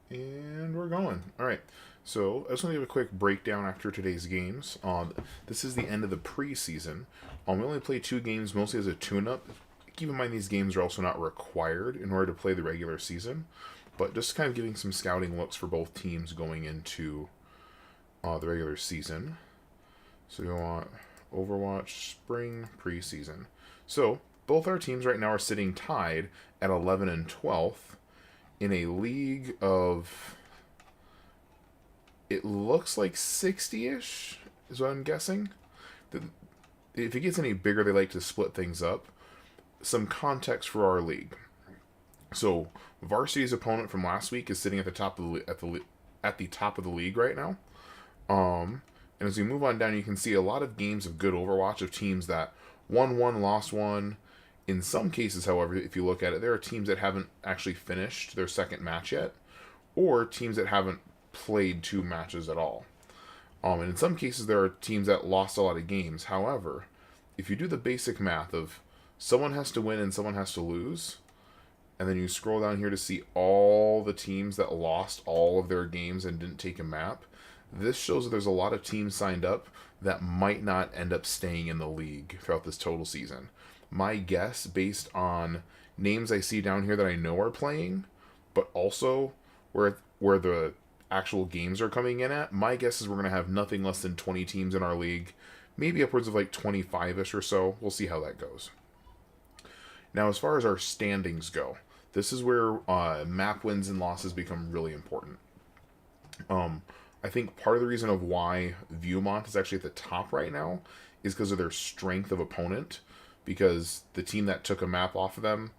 And we're going. All right. So I just want to give a quick breakdown after today's games. This is the end of the preseason. We only play two games mostly as a tune-up. Keep in mind these games are also not required in order to play the regular season, but just kind of giving some scouting looks for both teams going into the regular season. So you want Overwatch Spring Preseason. So both our teams right now are sitting tied at 11 and 12th in a league of, it looks like 60-ish is what I'm guessing. If it gets any bigger, they like to split things up. Some context for our league. So Varsity's opponent from last week is sitting at the top of the top of the league right now. And as we move on down, you can see a lot of games of good Overwatch of teams that won one, lost one. In some cases, however, if you look at it, there are teams that haven't actually finished their second match yet, or teams that haven't played two matches at all. And in some cases, there are teams that lost a lot of games. However, if you do the basic math of someone has to win and someone has to lose, and then you scroll down here to see all the teams that lost all of their games and didn't take a map, this shows that there's a lot of teams signed up that might not end up staying in the league throughout this total season. My guess, based on names I see down here that I know are playing, but also where the actual games are coming in at, my guess is we're going to have nothing less than 20 teams in our league, maybe upwards of like 25-ish or so. We'll see how that goes. Now, as far as our standings go, this is where map wins and losses become really important. I think part of the reason of why Viewmont is actually at the top right now is because of their strength of opponent, because the team that took a map off of them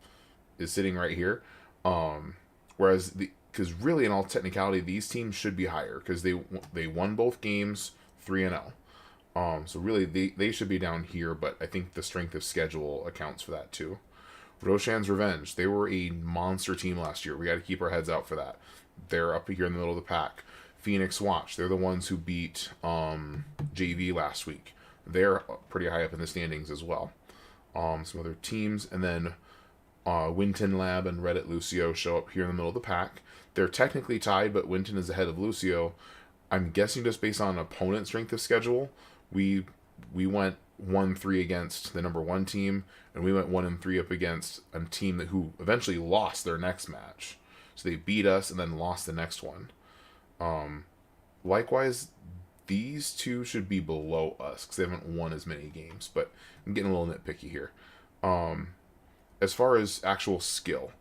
is sitting right here. Because really, in all technicality, these teams should be higher because they won both games 3-0. So really, they should be down here, but I think the strength of schedule accounts for that too. Roshan's Revenge, they were a monster team last year. We got to keep our heads out for that. They're up here in the middle of the pack. Phoenix Watch, they're the ones who beat JV last week. They're pretty high up in the standings as well. Some other teams, and then Winton Lab and Reddit Lucio show up here in the middle of the pack. They're technically tied, but Winton is ahead of Lucio. I'm guessing just based on opponent strength of schedule, we went 1-3 against the number one team, and we went 1-3 up against a team who eventually lost their next match. So they beat us and then lost the next one. Likewise, these two should be below us because they haven't won as many games, but I'm getting a little nitpicky here. As far as actual skill,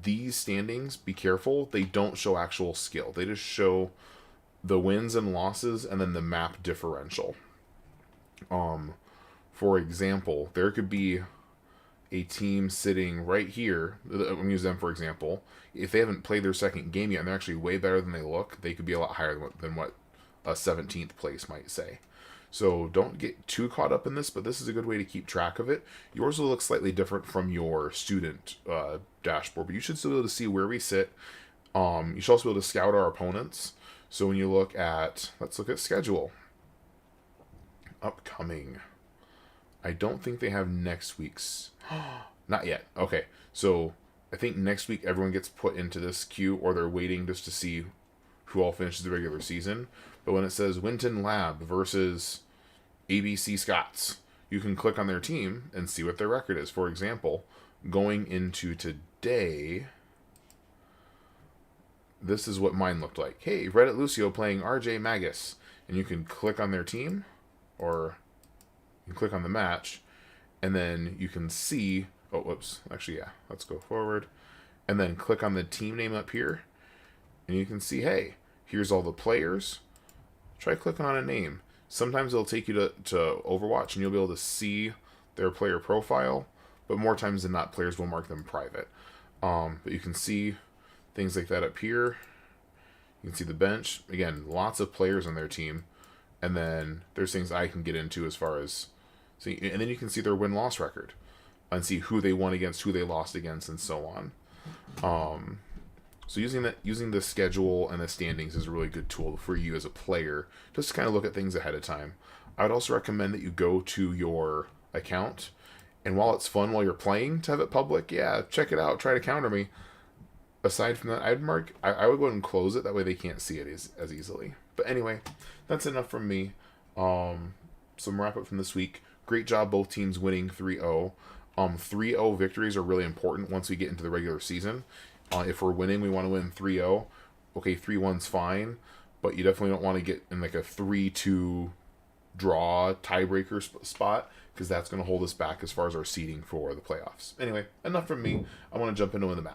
these standings, be careful, they don't show actual skill. They just show the wins and losses and then the map differential. For example, there could be a team sitting right here. I'm going to use them for example. If they haven't played their second game yet and they're actually way better than they look, they could be a lot higher than what a 17th place might say. So don't get too caught up in this, but this is a good way to keep track of it. Yours will look slightly different from your student dashboard, but you should still be able to see where we sit. You should also be able to scout our opponents. So when you look at, let's look at schedule. Upcoming. I don't think they have next week's. Not yet. Okay. So I think next week everyone gets put into this queue, or they're waiting just to see who all finishes the regular season. But when it says Winton Lab versus ABC Scots, you can click on their team and see what their record is. For example, going into today, this is what mine looked like. Hey, Reddit Lucio playing RJ Magus. And you can click on their team, or you can click on the match, and then you can see, oh, whoops, actually, yeah, let's go forward, and then click on the team name up here, and you can see, hey, here's all the players. Try clicking on a name. Sometimes it'll take you to Overwatch, and you'll be able to see their player profile, but more times than not, players will mark them private. But you can see things like that up here. You can see the bench. Again, lots of players on their team. And then there's things I can get into as far as, see, and then you can see their win-loss record and see who they won against, who they lost against, and so on. So using the schedule and the standings is a really good tool for you as a player, just to kind of look at things ahead of time. I would also recommend that you go to your account, and while it's fun while you're playing to have it public, yeah, check it out, try to counter me. aside from that, I would go ahead and close it. That way they can't see it as easily. But anyway, that's enough from me. Some wrap up from this week. Great job, both teams winning 3-0. 3-0 victories are really important once we get into the regular season. If we're winning, we want to win 3-0. Okay, 3-1's fine, but you definitely don't want to get in like a 3-2 draw tiebreaker spot, because that's going to hold us back as far as our seeding for the playoffs. Anyway, enough from me. I want to jump into the map.